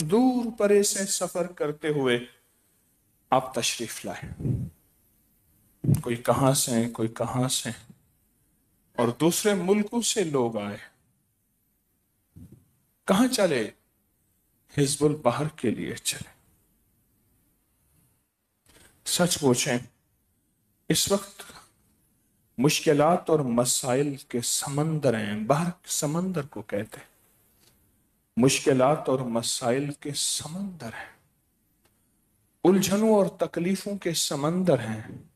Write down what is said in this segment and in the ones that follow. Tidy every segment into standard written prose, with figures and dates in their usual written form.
दूर परे से सफर करते हुए आप तशरीफ लाए, कोई कहां से कोई कहां से, और दूसरे मुल्कों से लोग आए। कहां चले? हिजबुल बाहर के लिए चले। सच पूछें, इस वक्त मुश्किलात और मसाइल के समंदर हैं, बाहर समंदर को कहते हैं। मुश्किलात और मसाइल के समंदर हैं, उलझनों और तकलीफों के समंदर हैं,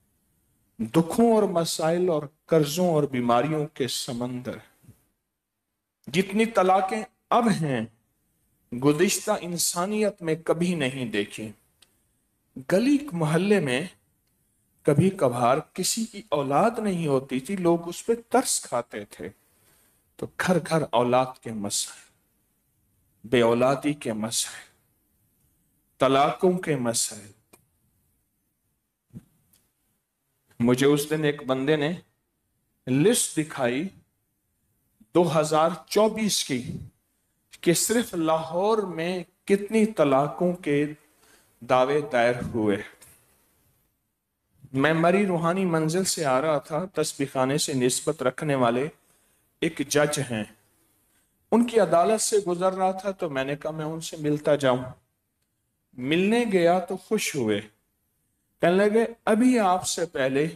दुखों और मसाइल और कर्जों और बीमारियों के समंदर। जितनी तलाकें अब हैं, गुज़िश्ता इंसानियत में कभी नहीं देखी। गली मोहल्ले में कभी कभार किसी की औलाद नहीं होती थी, लोग उस पर तरस खाते थे, तो घर घर औलाद के मसले, बे औलादी के मसले, तलाकों के मसले। मुझे उस दिन एक बंदे ने लिस्ट दिखाई 2024 की, कि सिर्फ लाहौर में कितनी तलाकों के दावे दायर हुए। मैं मरी रूहानी मंजिल से आ रहा था, तस्बीह खाने से निस्बत रखने वाले एक जज हैं, उनकी अदालत से गुजर रहा था, तो मैंने कहा मैं उनसे मिलता जाऊं। मिलने गया तो खुश हुए, कहने लगे अभी आपसे पहले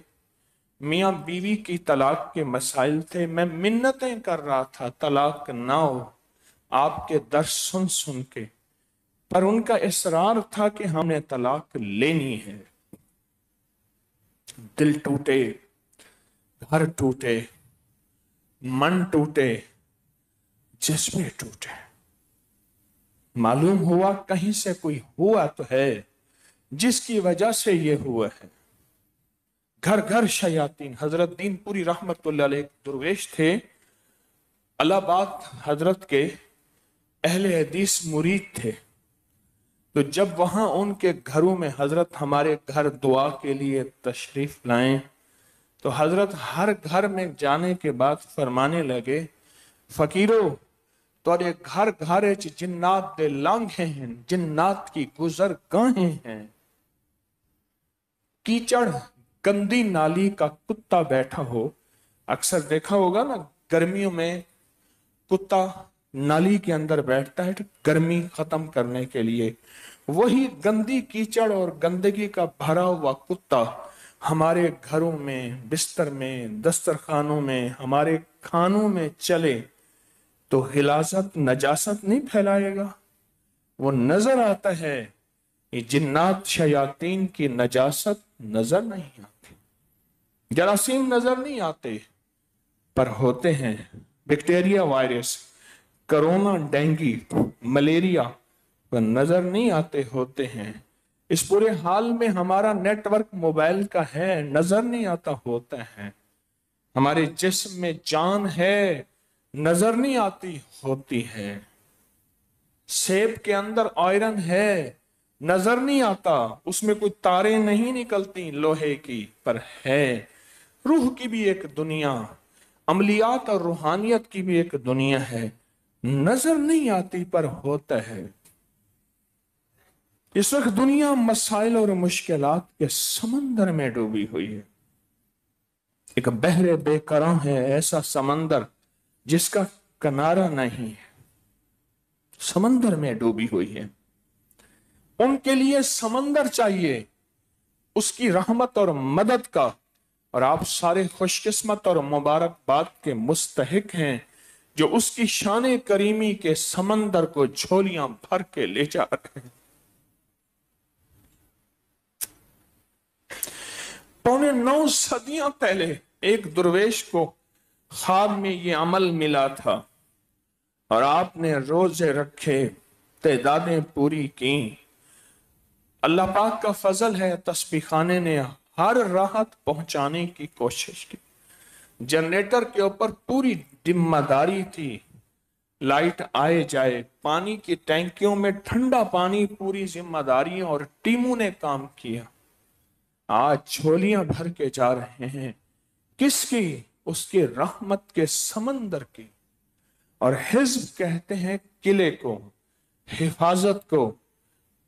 मियां बीवी की तलाक के मसाइल थे, मैं मिन्नतें कर रहा था तलाक ना हो, आपके दर्स सुन सुन के, पर उनका इसरार था कि हमने तलाक लेनी है। दिल टूटे, घर टूटे, मन टूटे, जज्बे टूटे। मालूम हुआ कहीं से कोई हुआ तो है जिसकी वजह से ये हुआ है। घर घर शयातीन। हजरत दीनपुरी रहमतुल्लाह अलैह दुर्वेश थे, इलाहाबाद हजरत के अहले हदीस मुरीद थे। तो जब वहां उनके घरों में हजरत हमारे घर दुआ के लिए तशरीफ लाएं, तो हजरत हर घर में जाने के बाद फरमाने लगे, फकीरो तोरे घर घर जिन्नात दे लांघे हैं, जिन्नात की गुजर गाहें हैं। कीचड़ गंदी नाली का कुत्ता बैठा हो, अक्सर देखा होगा ना, गर्मियों में कुत्ता नाली के अंदर बैठता है गर्मी खत्म करने के लिए। वही गंदी कीचड़ और गंदगी का भरा हुआ कुत्ता हमारे घरों में, बिस्तर में, दस्तरखानों में, हमारे खानों में चले तो हिलासत नजासत नहीं फैलाएगा। वो नजर आता है, ये जिन्नात शयातीन की नजासत नजर नहीं आती, जरासीम नजर नहीं आते, पर होते हैं bacteria, virus, corona, dengue, malaria, पर नजर नहीं आते, होते हैं। इस पूरे हाल में हमारा नेटवर्क मोबाइल का है, नजर नहीं आता, होता है। हमारे जिस्म में जान है, नजर नहीं आती, होती है। सेब के अंदर आयरन है, नजर नहीं आता, उसमें कोई तारें नहीं निकलती लोहे की, पर है। रूह की भी एक दुनिया, अमलियात और रूहानियत की भी एक दुनिया है, नजर नहीं आती पर होता है। इस वक्त दुनिया मसाइल और मुश्किलात के समंदर में डूबी हुई है। एक बहरे बेकरां है, ऐसा समंदर जिसका किनारा नहीं है, समंदर में डूबी हुई है। उनके लिए समंदर चाहिए, उसकी रहमत और मदद का, और आप सारे खुशकिस्मत और मुबारकबाद के मुस्तहिक हैं जो उसकी शान करीमी के समंदर को झोलियां भर के ले जा रहे हैं। 9.25 सदियां पहले एक दुर्वेश को ख्वाब में ये अमल मिला था, और आपने रोजे रखे, तादादें पूरी की। अल्लाह पाक का फजल है, तस्बीह खाने ने हर राहत पहुंचाने की कोशिश की। जनरेटर के ऊपर पूरी जिम्मेदारी थी, लाइट आए जाए, पानी की टैंकियों में ठंडा पानी, पूरी जिम्मेदारी, और टीमों ने काम किया। आज झोलियां भर के जा रहे हैं, किसकी? उसकी रहमत के समंदर की। और हिज्ब कहते हैं किले को, हिफाजत को,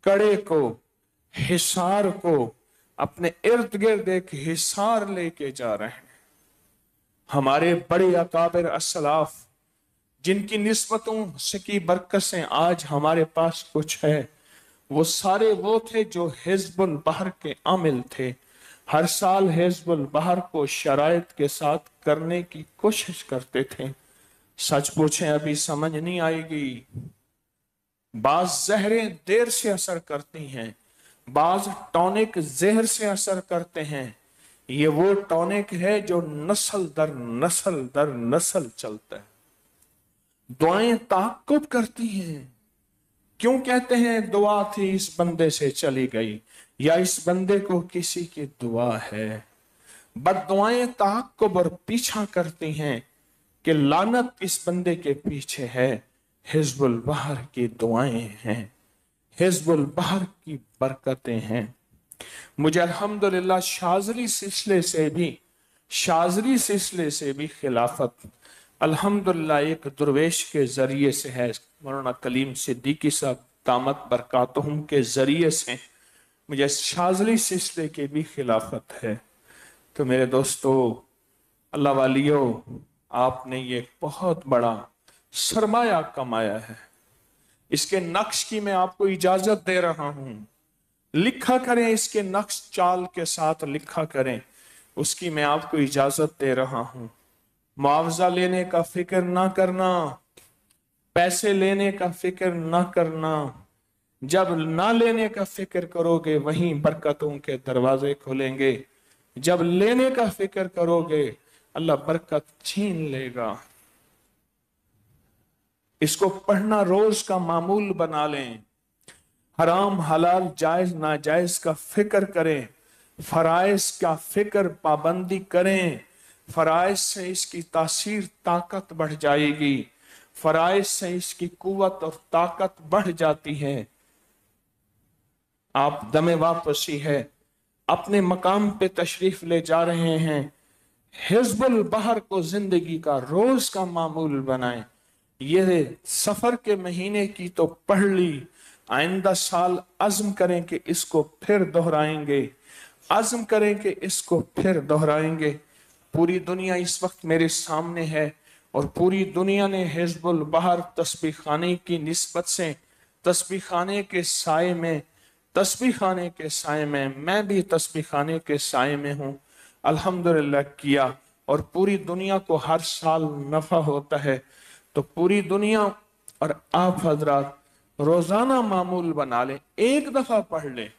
कड़े को, हिसार को, अपने इर्द गिर्द एक हिसार लेके जा रहे हैं। हमारे बड़े अकाबिर असलाफ, जिनकी निस्बतों से की बरकत से आज हमारे पास कुछ है, वो सारे वो थे जो हिज़्बुल बहर के आमिल थे। हर साल हिज़्बुल बहर को शराइत के साथ करने की कोशिश करते थे। सच पूछें अभी समझ नहीं आएगी। बाज जहरें देर से असर करती हैं, बाज टॉनिक जहर से असर करते हैं। ये वो टॉनिक है जो नस्ल दर नस्ल चलता है। दुआएं ताक़ुब करती हैं। क्यों कहते हैं दुआ थी इस बंदे से चली गई, या इस बंदे को किसी की दुआ है। बद्दुआएं ताक़ुब और पीछा करती हैं कि लानत इस बंदे के पीछे है। हिज़्बुल बहर की दुआएं हैं, हिज़्बुल बहर की बरकतें हैं। मुझे अल्हम्दुलिल्लाह शाज़ली सिलसिले से भी खिलाफत अल्हम्दुलिल्लाह एक दुर्वेश के जरिए से है। मौलाना कलीम सिद्दीकी साहब दामत बरकातहुम के जरिए से मुझे शाज़ली सिलसिले की भी खिलाफत है। तो मेरे दोस्तों, अल्लाह वालियों, आपने ये बहुत बड़ा सरमाया कमाया है। इसके नक्श की मैं आपको इजाजत दे रहा हूं। लिखा करें, इसके नक्श चाल के साथ लिखा करें, उसकी मैं आपको इजाजत दे रहा हूं। मुआवजा लेने का फिक्र ना करना, पैसे लेने का फिक्र ना करना। जब ना लेने का फिक्र करोगे वहीं बरकतों के दरवाजे खुलेंगे। जब लेने का फिक्र करोगे अल्लाह बरकत छीन लेगा। इसको पढ़ना रोज का मामूल बना लें। हराम हलाल जायज नाजायज का फिक्र करें, फराइज का फिक्र पाबंदी करें। फराइज से इसकी तासीर ताकत बढ़ जाएगी, फराइज से इसकी कुव्वत और ताकत बढ़ जाती है। आप दमे वापसी है, अपने मकाम पे तशरीफ ले जा रहे हैं। हिज़्बुल बहर को जिंदगी का रोज का मामूल बनाएं। ये सफर के महीने की तो पढ़ ली, आइंदा साल अज़्म करें कि इसको फिर दोहराएंगे, अज़्म करें कि इसको फिर दोहराएंगे। पूरी दुनिया इस वक्त मेरे सामने है और पूरी दुनिया ने हिज़्बुल बहर तस्बीह खाने की निस्बत से तस्बीह खाने के साए में मैं भी तस्बीह खाने के साए में हूँ अल्हम्दुलिल्लाह किया। और पूरी दुनिया को हर साल नफा होता है। तो पूरी दुनिया और आप हजरात रोजाना मामूल बना लें, एक दफा पढ़ लें,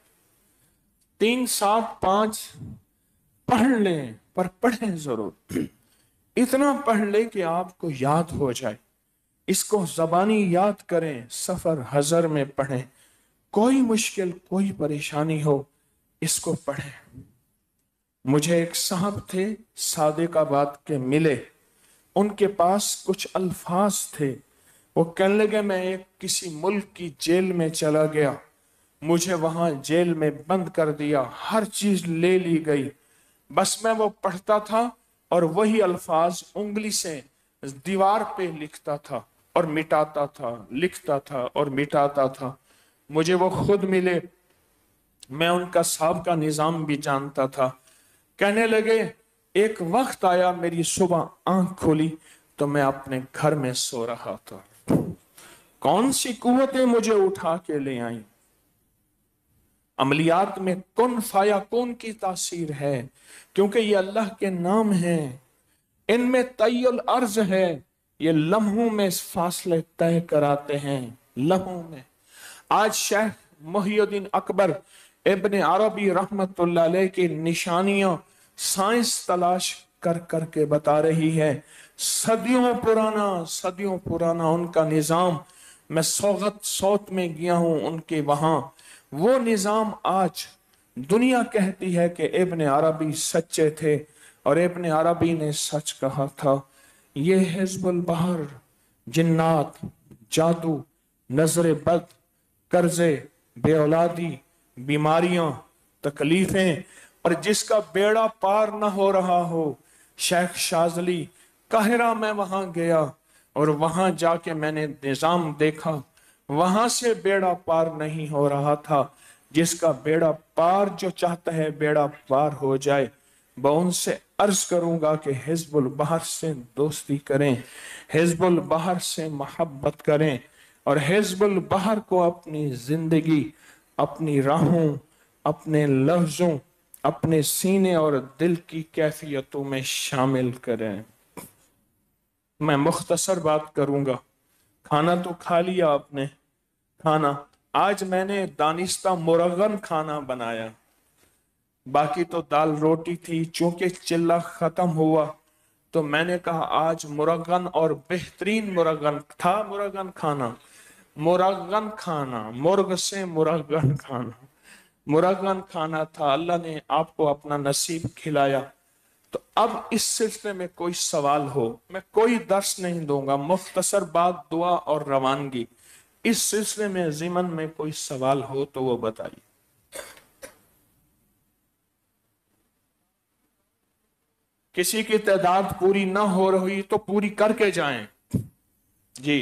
3 7 5 पढ़ लें, पर पढ़ें जरूर। इतना पढ़ लें कि आपको याद हो जाए। इसको जबानी याद करें, सफर हजर में पढ़ें। कोई मुश्किल कोई परेशानी हो, इसको पढ़ें। मुझे एक साहब थे सादिकाबाद के मिले, उनके पास कुछ अल्फाज थे। वो कहने लगे मैं एक किसी मुल्क की जेल में चला गया, मुझे वहां जेल में बंद कर दिया, हर चीज ले ली गई, बस मैं वो पढ़ता था और वही अल्फाज उंगली से दीवार पे लिखता था और मिटाता था, लिखता था और मिटाता था। मुझे वो खुद मिले, मैं उनका साहब का निजाम भी जानता था। कहने लगे एक वक्त आया, मेरी सुबह आंख खोली तो मैं अपने घर में सो रहा था। कौन सी कुव्वतें मुझे उठा के ले आई। अमलियात में कुन फाया कुन की तासीर है, क्योंकि ये अल्लाह के नाम हैं। इनमें तय्युल अर्ज है, ये लम्हों में फासले तय कराते हैं, लम्हों में। आज शेख मुहियुद्दीन अकबर इब्न अरबी रहमतुल्लाह अलैह की निशानियां साइंस तलाश कर करके बता रही है। सदियों पुराना उनका निजाम। मैं सौत में गया हूं उनके वहां, वो निजाम आज दुनिया कहती है कि इब्न अरबी सच्चे थे और इब्न अरबी ने सच कहा था। ये हिज़्बुल बहर, जिन्नात, जादू, नजर बद, कर्जे, बेऔलादी, बीमारियां, तकलीफें, और जिसका बेड़ा पार न हो रहा हो। शेख शाज़ली काहिरा में वहां गया और वहां जाके मैंने निजाम देखा। वहां से बेड़ा पार नहीं हो रहा था। जिसका बेड़ा पार जो चाहता है बेड़ा पार हो जाए, मैं उनसे अर्ज करूंगा कि हिजबुल बहर से दोस्ती करें, हिजबुल बहर से मोहब्बत करें, और हिजबुल बहर को अपनी जिंदगी, अपनी राहों, अपने लफ्जों, अपने सीने और दिल की कैफियतों में शामिल करें। मैं मुख्तसर बात करूंगा। खाना तो खा लिया आपने, खाना आज मैंने दानिस्ता मुरगन खाना बनाया, बाकी तो दाल रोटी थी। चूंकि चिल्ला खत्म हुआ तो मैंने कहा आज मुरगन, और बेहतरीन मुरगन था। मुरगन खाना, मुरगन खाना, मुर्ग से मुरगन खाना, मुरगन खाना था। अल्लाह ने आपको अपना नसीब खिलाया। तो अब इस सिलसिले में कोई सवाल हो, मैं कोई दर्स नहीं दूंगा, मुख्तसर बात, दुआ और रवानगी। इस सिलसिले में ज़िमन में कोई सवाल हो तो वो बताइए। किसी की तादाद पूरी ना हो रही तो पूरी करके जाएं जी।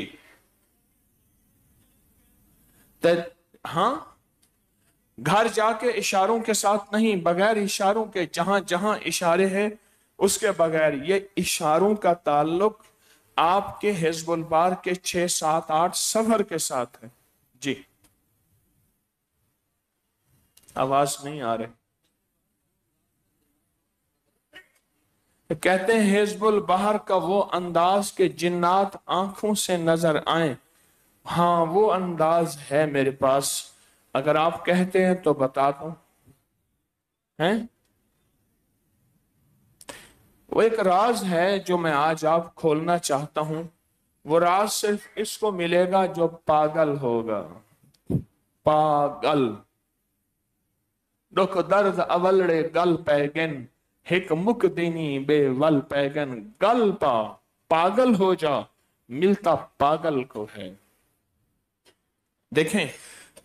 हाँ, घर जाके इशारों के साथ नहीं, बगैर इशारों के, जहां जहां इशारे हैं उसके बगैर। ये इशारों का ताल्लुक आपके हिजबुल बार के 6, 7, 8 सफर के साथ है जी। आवाज नहीं आ रही। कहते हैं हिजबुल बहर का वो अंदाज के जिन्नात आंखों से नजर आए। हाँ, वो अंदाज है मेरे पास, अगर आप कहते हैं तो बता दो। हैं, वो एक राज है जो मैं आज आप खोलना चाहता हूं। वो राज सिर्फ इसको मिलेगा जो पागल होगा। पागल, दुख दर्द अवलड़े गल पैगन, हिक मुक दीनी बेवल पैगन, गल पा, पागल हो जा, मिलता पागल को है। देखें,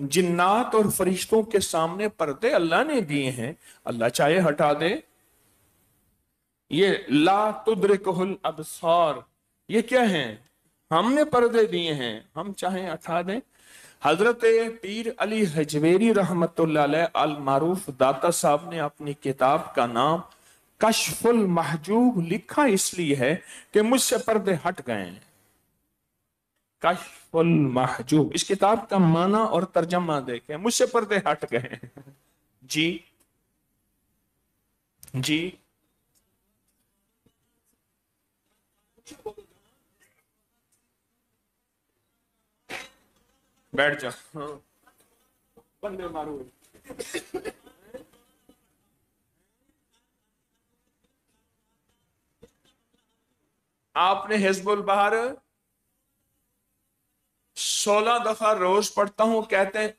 जिन्नात और फरिश्तों के सामने पर्दे अल्लाह ने दिए हैं, अल्लाह चाहे हटा दे। ये ला तुद्रिकुहुल अबसार, ये क्या है? हमने पर्दे दिए हैं, हम चाहे हटा दें। हजरत पीर अली हजवेरी रहमतुल्लाह अलैह अल मारूफ दाता साहब ने अपनी किताब का नाम कशफुल महजूब लिखा इसलिए है कि मुझसे पर्दे हट गए हैं। कशफुल महजूब, इस किताब का माना और तर्जमा देखें, मुझसे पर्दे हट गए हैं। जी जी, बैठ जा। हाँ, बंदे मारो। आपने हिजबुल बहर 16 दफा रोज पढ़ता हूं, कहते हैं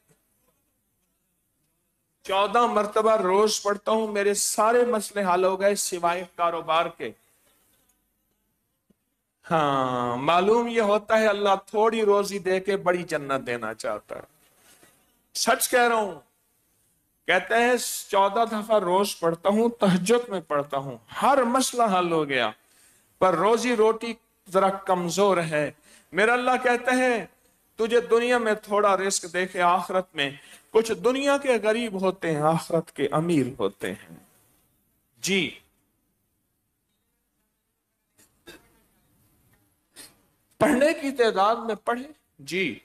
14 मरतबा रोज पढ़ता हूं, मेरे सारे मसले हल हो गए सिवाय कारोबार के। हाँ, मालूम यह होता है अल्लाह थोड़ी रोजी दे के बड़ी जन्नत देना चाहता है। सच कह रहा हूं। कहते हैं 14 दफा रोज पढ़ता हूं, तहज्जुद में पढ़ता हूं, हर मसला हल हो गया, पर रोजी रोटी जरा कमजोर है। मेरा अल्लाह कहता है तुझे दुनिया में थोड़ा रिस्क देखे, आखिरत में कुछ दुनिया के गरीब होते हैं, आखिरत के अमीर होते हैं जी। पढ़ने की तादाद में पढ़े जी।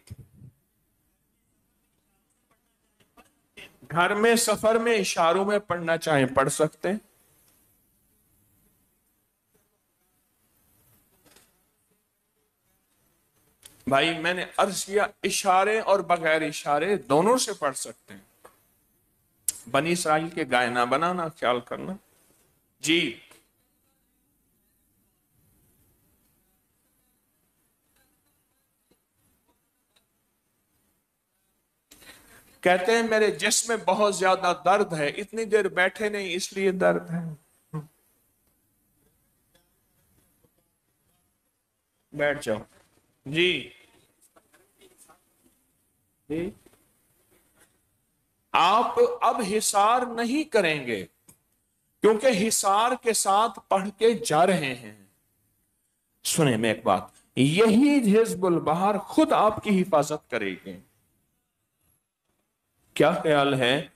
घर में, सफर में, इशारों में पढ़ना चाहे पढ़ सकते हैं। भाई मैंने अर्ज किया, इशारे और बगैर इशारे दोनों से पढ़ सकते हैं। बनी इसराइल के गाय ना बनाना, ख्याल करना जी। कहते हैं मेरे जिस्म में बहुत ज्यादा दर्द है, इतनी देर बैठे नहीं इसलिए दर्द है। बैठ जाओ जी जी। आप अब हिसार नहीं करेंगे क्योंकि हिसार के साथ पढ़ के जा रहे हैं। सुने मैं एक बात, यही हिजबुल बहर खुद आपकी हिफाजत करेगी। क्या ख्याल है?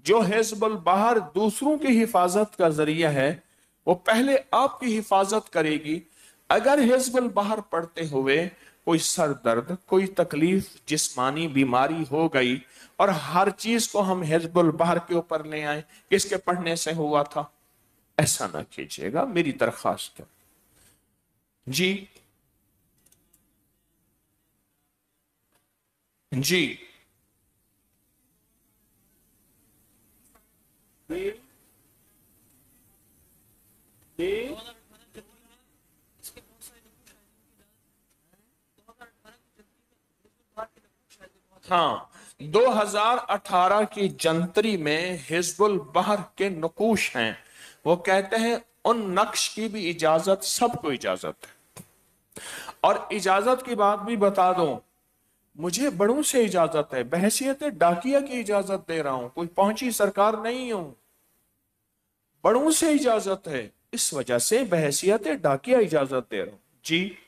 जो हिजबुल बहर दूसरों की हिफाजत का जरिया है, वो पहले आपकी हिफाजत करेगी। अगर हिजबुल बहर पढ़ते हुए कोई सर दर्द, कोई तकलीफ, जिस्मानी बीमारी हो गई और हर चीज को हम हिजबुल बहर के ऊपर ले आए, किसके पढ़ने से हुआ था, ऐसा ना कीजिएगा, मेरी दरख्वास्त है जी। जी हाँ, 2018 की जनतरी में हिजबुल बहर के नकूश हैं। वो कहते हैं उन नक्श की भी इजाजत, सबको इजाजत है। और इजाजत की बात भी बता दूं, मुझे बड़ों से इजाजत है, बहैसियत डाकिया की इजाजत दे रहा हूं, कोई पहुंची सरकार नहीं हूं, बड़ों से इजाजत है, इस वजह से बहैसियत डाकिया इजाजत दे रहा हूं जी।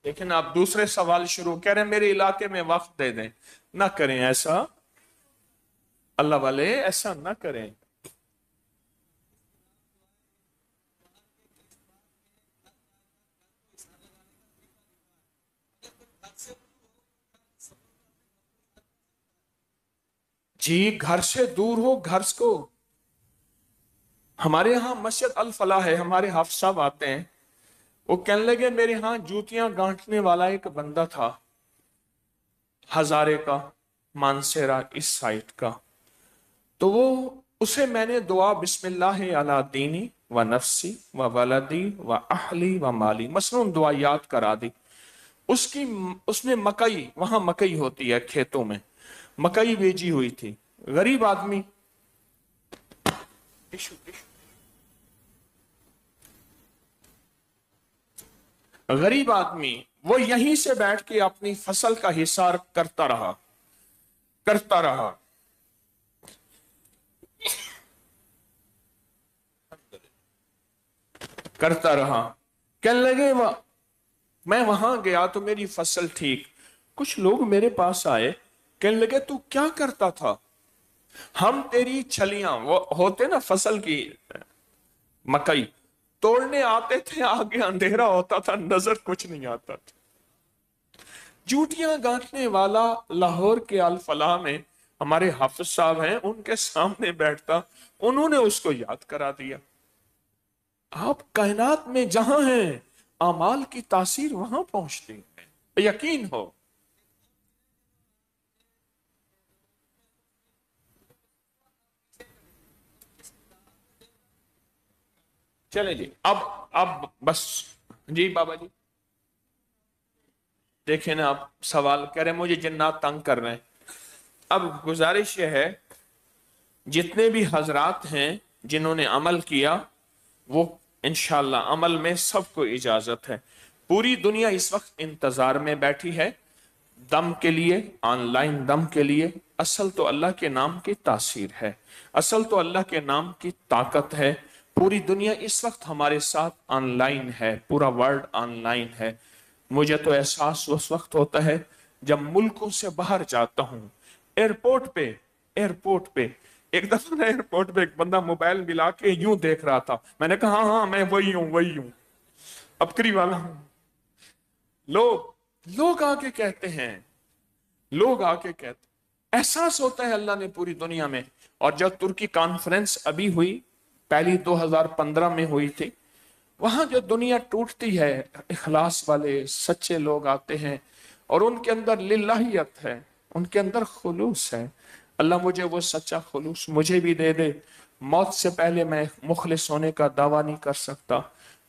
लेकिन आप दूसरे सवाल शुरू करें, मेरे इलाके में वक्त दे दें, ना करें ऐसा, अल्लाह वाले ऐसा ना करें। जी, घर से दूर हो, घर को, हमारे यहाँ मस्जिद अल फलाह है, हमारे हाफिज साहब आते हैं, वो कहने लगे मेरे यहाँ जूतियां गांठने वाला एक बंदा था, हजारे का, मानसेरा इस साइड का, तो वो, उसे मैंने दुआ बिस्मिल्लाह अला दीनी व नफ्सी व वलदी व अहली व माली मसनून दुआ याद करा दी। उसकी, उसने मकई, वहां मकई होती है खेतों में, मकई बेची हुई थी। गरीब आदमी, गरीब आदमी, वो यहीं से बैठ के अपनी फसल का हिसार करता रहा, करता रहा। करता रहा, कहने लगे मैं वहां गया तो मेरी फसल ठीक। कुछ लोग मेरे पास आए, कहने लगे तू क्या करता था? हम तेरी छलियां, वो होते ना फसल की, मकई तोड़ने आते थे, आगे अंधेरा होता था, नजर कुछ नहीं आता था। जूतियां गांठने वाला लाहौर के अल फलाह में हमारे हाफिज साहब हैं, उनके सामने बैठता, उन्होंने उसको याद करा दिया। आप कायनात में जहां हैं, अमाल की तासीर वहां पहुंचती है, यकीन हो। चले जी, अब बस जी बाबा जी, देखें ना, आप सवाल कह रहे मुझे जिन्नात तंग कर रहे हैं। अब गुजारिश यह है, जितने भी हजरात हैं जिन्होंने अमल किया, वो इंशाल्लाह अमल में सबको इजाजत है। पूरी दुनिया इस वक्त इंतजार में बैठी है दम के लिए, ऑनलाइन दम के लिए। असल तो अल्लाह के नाम की तासीर है, असल तो अल्लाह के नाम की ताकत है। पूरी दुनिया इस वक्त हमारे साथ ऑनलाइन है, पूरा वर्ल्ड ऑनलाइन है। मुझे तो एहसास उस वक्त होता है जब मुल्कों से बाहर जाता हूं, एयरपोर्ट पे, एयरपोर्ट पे एक दफा ना, एयरपोर्ट पे एक बंदा मोबाइल मिला के यूं देख रहा था, मैंने कहा हाँ हाँ मैं वही हूं, वही हूं, अबकरी वाला हूं। लोग लोग आके कहते हैं, लोग आके कहते, एहसास होता है अल्लाह ने पूरी दुनिया में। और जब तुर्की कॉन्फ्रेंस अभी हुई, पहली 2015 में हुई थी, वहां जो दुनिया टूटती है, इखलास वाले सच्चे लोग आते हैं और उनके अंदर लिल्लाहियत है, उनके अंदर खुलूस है। अल्लाह मुझे वो सच्चा खुलूस मुझे भी दे दे। मौत से पहले मैं मुखलिस होने का दावा नहीं कर सकता।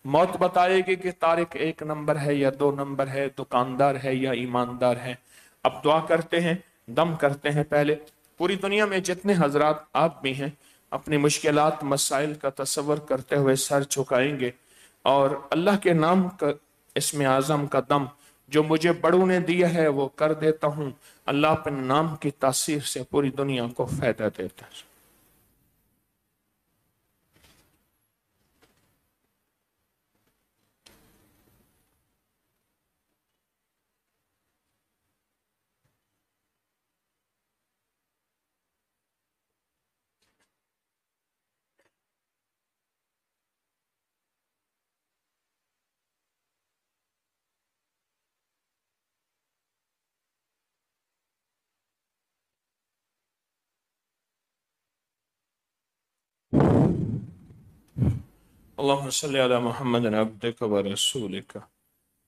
मौत बताएगी कि तारिक 1 नंबर है या 2 नंबर है, दुकानदार है या ईमानदार है। अब दुआ करते हैं, दम करते हैं। पहले पूरी दुनिया में जितने हजरात आप भी हैं, अपनी मुश्किलात मसाइल का तसव्वुर करते हुए सर झुकाएंगे और अल्लाह के नाम का, इसमें आजम का दम جو مجھے بڑوں نے دیا ہے وہ کر دیتا ہوں۔ اللہ اپنے نام کی تاثیر سے پوری دنیا کو فائدہ دیتا ہے۔ اللهم صل على محمد عبدك ورسولك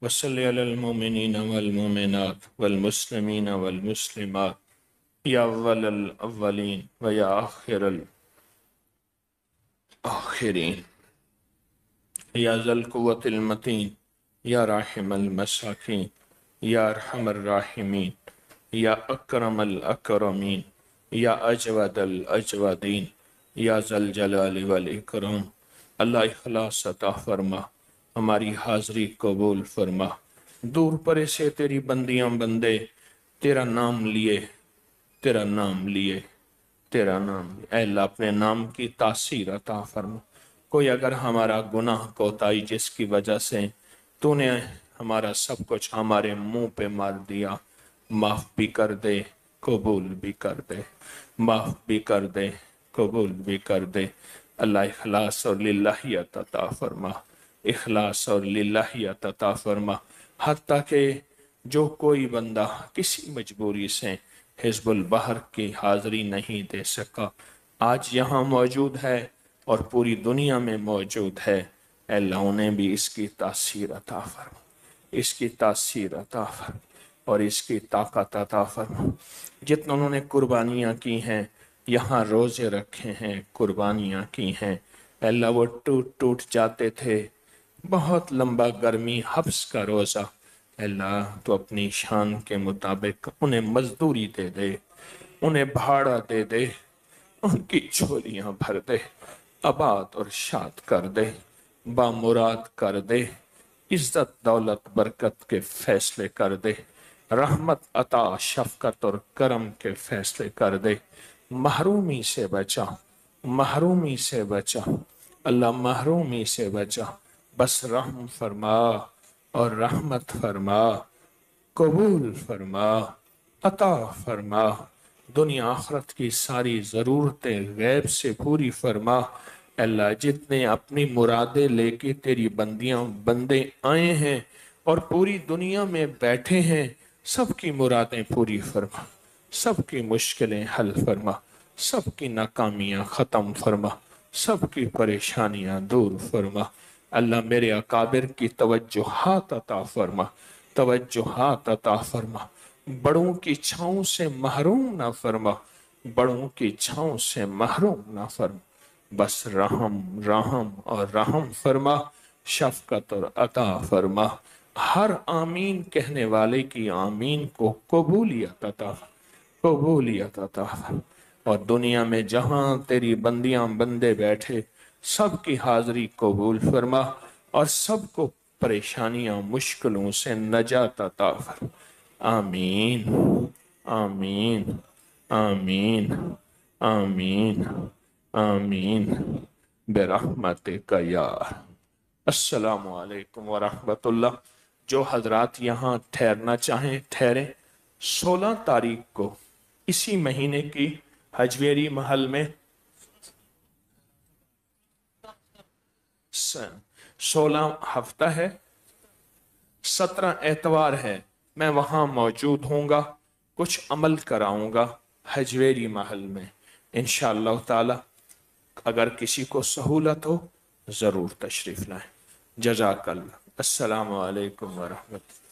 وصل على المؤمنين والمؤمنات والمسلمين والمسلمات يا أول الأولين ويا آخر الآخرين يا ذا القوة المتين يا راحم المساكين يا أرحم الراحمين يا أكرم الأكرمين يا أجود الأجودين يا ذا الجلال والإكرام۔ اللہ اخلاص عطا فرما، ہماری حاضری قبول فرما۔ دور پرے سے تیری بندیاں بندے تیرا نام لیے، تیرا نام لیے، تیرا نام لیے، اے اللہ اپنے نام کی تاثیر عطا فرما۔ کوئی اگر ہمارا گناہ کوتاہی جس کی وجہ سے تو نے ہمارا سب کچھ ہمارے منہ پہ مار دیا، معاف بھی کر دے، قبول بھی کر دے، معاف بھی کر دے، قبول بھی کر دے۔ اللہ اخلاص اور للہیت عطا فرما، اخلاص اور للہیت عطا فرما۔ حتیٰ کہ جو کوئی بندہ کسی مجبوری سے حزب البحر کی حاضری نہیں دے سکا، آج یہاں موجود ہے اور پوری دنیا میں موجود ہے، اے اللہ انہیں بھی اس کی تاثیر عطا فرما، اس کی تاثیر عطا فرما اور اس کی طاقت عطا فرما۔ جتنا انہوں نے قربانیاں کی ہیں، یہاں روزے رکھے ہیں، قربانیاں کی ہیں، اے اللہ وہ ٹوٹ ٹوٹ جاتے تھے، بہت لمبا گرمی حبس کا روزہ، اے اللہ تو اپنی شان کے مطابق انہیں مزدوری دے دے، انہیں بھاڑا دے دے، ان کی جھولیاں بھر دے، آباد اور شاد کر دے، بامراد کر دے، عزت دولت برکت کے فیصلے کر دے، رحمت عطا شفقت اور کرم کے فیصلے کر دے، محرومی سے بچا، محرومی سے بچا، اللہ محرومی سے بچا، بس رحم فرما اور رحمت فرما، قبول فرما، عطا فرما، دنیا آخرت کی ساری ضرورتیں غیب سے پوری فرما۔ اللہ جتنے اپنی مرادیں لے کے تیری بندیاں بندے آئے ہیں اور پوری دنیا میں بیٹھے ہیں، سب کی مرادیں پوری فرما، سب کی مشکلیں حل فرما، سب کی ناکامیاں ختم فرما، سب کی پریشانیاں دور فرما۔ اللہ میرے اکابر کی توجہات عطا فرما، توجہات عطا فرما، بڑوں کی چھاؤں سے محروم نہ فرما، بڑوں کی چھاؤں سے محروم نہ فرما، بس رحم رحم اور رحم فرما، شفقت اور عطا فرما۔ ہر آمین کہنے والے کی آمین کو قبولیت عطا فرما، قبولیت عطا فرما، اور دنیا میں جہاں تیری بندیاں بندے بیٹھے سب کی حاضری قبول فرما اور سب کو پریشانیاں مشکلوں سے نجات عطا فرما۔ آمین آمین آمین آمین آمین برحمتک یا۔ السلام علیکم ورحمۃ اللہ۔ جو حضرات یہاں ٹھہرنا چاہیں ٹھہریں۔ 16 تاریخ کو اسی مہینے کی حجویری محل میں 16 ہفتہ ہے، 17 اتوار ہے، میں وہاں موجود ہوں گا، کچھ عمل کراؤں گا حجویری محل میں انشاءاللہ تعالی۔ اگر کسی کو سہولت ہو ضرور تشریف لائیں۔ جزاک اللہ۔ السلام علیکم ورحمۃ اللہ۔